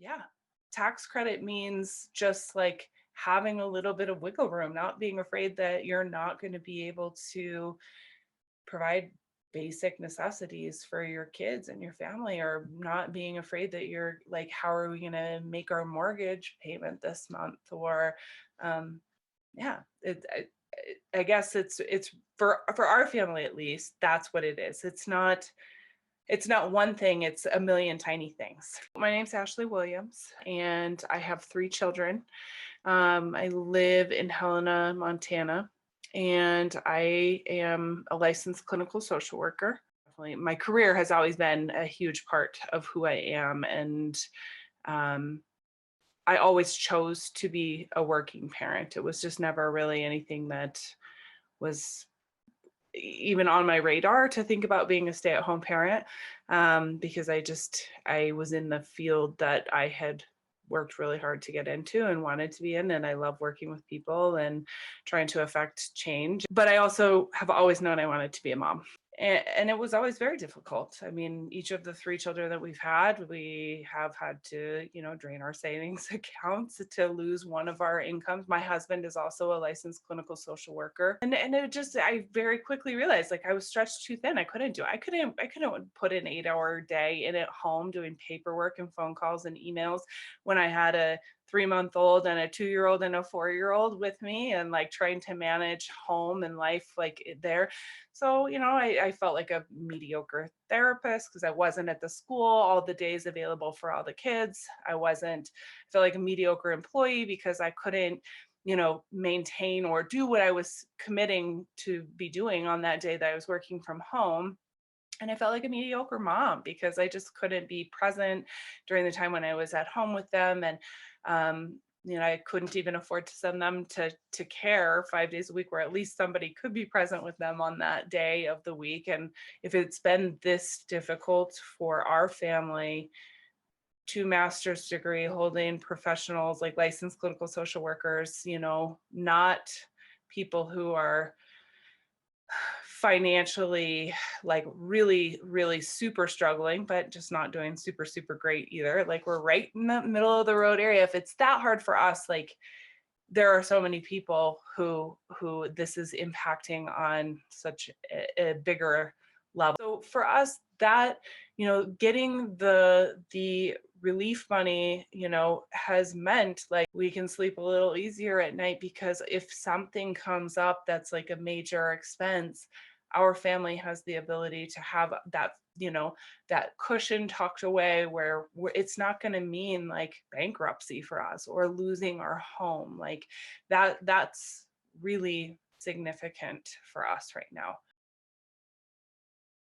Yeah. Tax credit means just like having a little bit of wiggle room, not being afraid that you're not going to be able to provide basic necessities for your kids and your family, or not being afraid that you're like, how are we going to make our mortgage payment this month? Or, um, yeah, I guess it's for our family at least, that's what it is. It's not one thing, it's a million tiny things. My name's Ashley Williams, and I have 3 children. I live in Helena, Montana, and I am a licensed clinical social worker. Definitely, my career has always been a huge part of who I am, and um, I always chose to be a working parent. It was just never really anything that was even on my radar to think about being a stay-at-home parent, because I was in the field that I had worked really hard to get into and wanted to be in, and I love working with people and trying to affect change. But I also have always known I wanted to be a mom. And it was always very difficult. I mean, each of the 3 children that we've had, we have had to, drain our savings accounts to lose one of our incomes. My husband is also a licensed clinical social worker. And I very quickly realized, like, I was stretched too thin. I couldn't do it. I couldn't put an 8-hour day in at home doing paperwork and phone calls and emails when I had a 3-month-old and a 2-year-old and a 4-year-old with me, and like trying to manage home and life there. So, I felt like a mediocre therapist because I wasn't at the school all the days available for all the kids. I felt like a mediocre employee because I couldn't, maintain or do what I was committing to be doing on that day that I was working from home. And I felt like a mediocre mom because I just couldn't be present during the time when I was at home with them. And I couldn't even afford to send them to care 5 days a week, where at least somebody could be present with them on that day of the week. And if it's been this difficult for our family, 2 master's degree holding professionals like licensed clinical social workers, not people who are financially, like, really really super struggling, but just not doing super super great either, like, we're right in the middle of the road area. If it's that hard for us, like, there are so many people who this is impacting on such a bigger level. So for us, that, getting the relief money, has meant like we can sleep a little easier at night, because if something comes up that's like a major expense, our family has the ability to have that cushion tucked away where it's not going to mean like bankruptcy for us or losing our home. Like, that's really significant for us right now.